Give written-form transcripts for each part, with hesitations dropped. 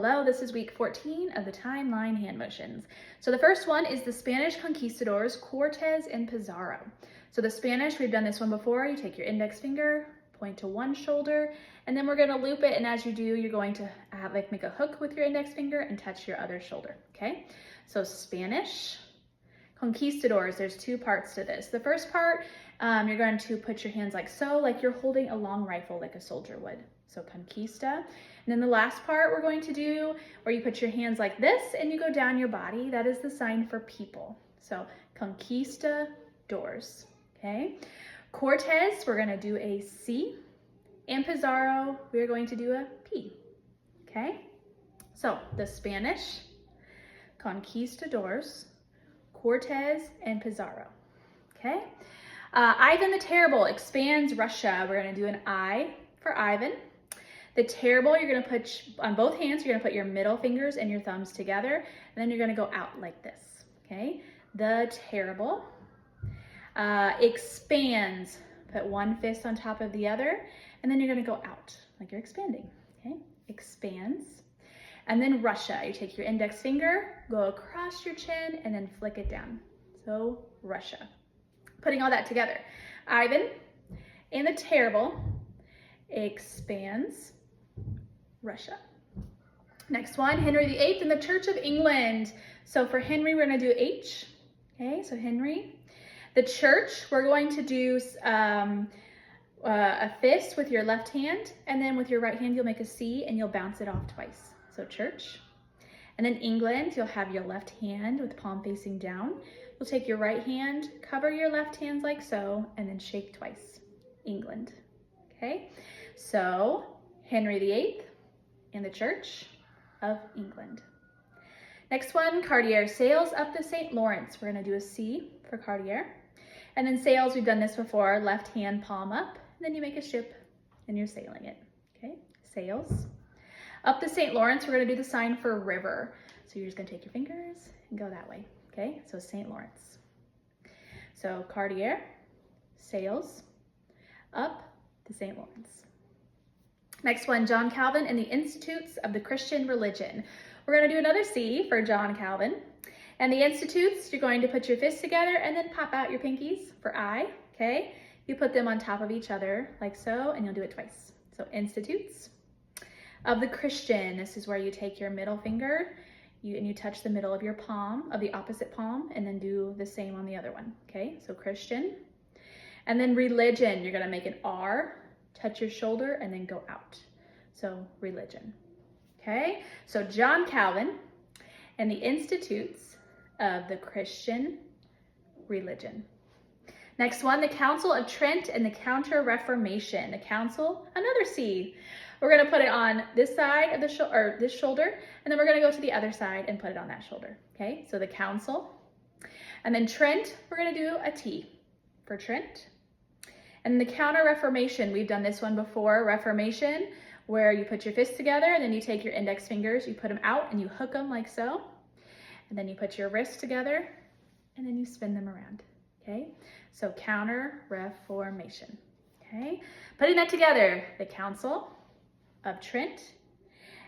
Hello, this is week 14 of the timeline hand motions. So the first one is the Spanish conquistadors, Cortes and Pizarro. So the Spanish, we've done this one before. You take your index finger, point to one shoulder, and then we're going to loop it. And as you do, you're going to make a hook with your index finger and touch your other shoulder. Okay. So Spanish conquistadors, there's two parts to this. The first part, you're going to put your hands like so, like you're holding a long rifle like a soldier would. So conquista. And then the last part we're going to do where you put your hands like this and you go down your body, that is the sign for people. So conquistadors, okay? Cortes, we're gonna do a C. And Pizarro, we're going to do a P, okay? So the Spanish, conquistadors, Cortes, and Pizarro, okay? Ivan the Terrible expands Russia. We're gonna do an I for Ivan. The Terrible, you're gonna put on both hands, you're gonna put your middle fingers and your thumbs together, and then you're gonna go out like this, okay? The Terrible. Expands, put one fist on top of the other, and then you're gonna go out, like you're expanding, okay? Expands. And then Russia, you take your index finger, go across your chin, and then flick it down. So Russia. Putting all that together. Ivan and the Terrible expands Russia. Next one, Henry VIII and the Church of England. So for Henry, we're gonna do H. Okay, so Henry. The church, we're going to do a fist with your left hand, and then with your right hand, you'll make a C and you'll bounce it off twice. So church. And then England, you'll have your left hand with palm facing down. You'll take your right hand, cover your left hand like so, and then shake twice. England. Okay, so Henry VIII and the Church of England. Next one, Cartier sails up the St. Lawrence. We're gonna do a C for Cartier. And then sails, we've done this before, left hand palm up, and then you make a ship and you're sailing it, okay? Sails. Up the St. Lawrence, we're gonna do the sign for river. So you're just gonna take your fingers and go that way, okay? So St. Lawrence. So Cartier sails up the St. Lawrence. Next one, John Calvin and the Institutes of the Christian Religion. We're gonna do another C for John Calvin. And the Institutes, you're going to put your fists together and then pop out your pinkies for I, okay? You put them on top of each other like so, and you'll do it twice. So Institutes of the Christian, this is where you take your middle finger and you touch the middle of your palm, of the opposite palm, and then do the same on the other one, okay? So Christian. And then religion, you're gonna make an R, touch your shoulder, and then go out. So religion, okay? So John Calvin and the Institutes of the Christian Religion. Next one, the Council of Trent and the Counter-Reformation. The Council, another C. We're gonna put it on this side of the this shoulder, and then we're gonna go to the other side and put it on that shoulder, okay? So the Council. And then Trent, we're gonna do a T for Trent. And the Counter-Reformation, we've done this one before, Reformation, where you put your fists together and then you take your index fingers, you put them out and you hook them like so. And then you put your wrists together and then you spin them around, okay? So Counter-Reformation, okay? Putting that together, the Council of Trent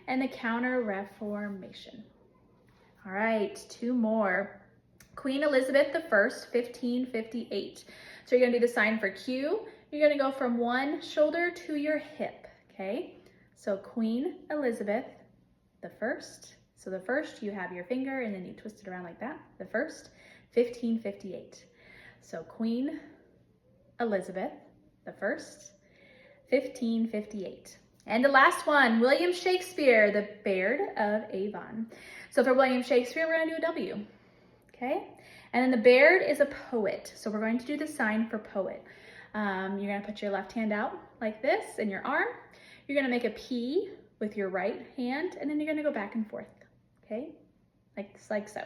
and the Counter-Reformation. All right, two more. Queen Elizabeth I, 1558. So you're gonna do the sign for Q. You're gonna go from one shoulder to your hip, okay? So Queen Elizabeth I. So the first, you have your finger and then you twist it around like that. The first, 1558. So Queen Elizabeth I, 1558. And the last one, William Shakespeare, the Baird of Avon. So for William Shakespeare, we're gonna do a W, okay? And then the Baird is a poet. So we're going to do the sign for poet. You're gonna put your left hand out like this in your arm. You're gonna make a P with your right hand, and then you're gonna go back and forth, okay? Like so.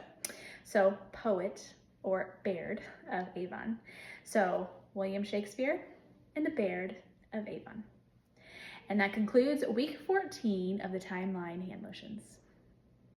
So poet or Baird of Avon. So William Shakespeare and the Baird of Avon. And that concludes week 14 of the timeline hand motions.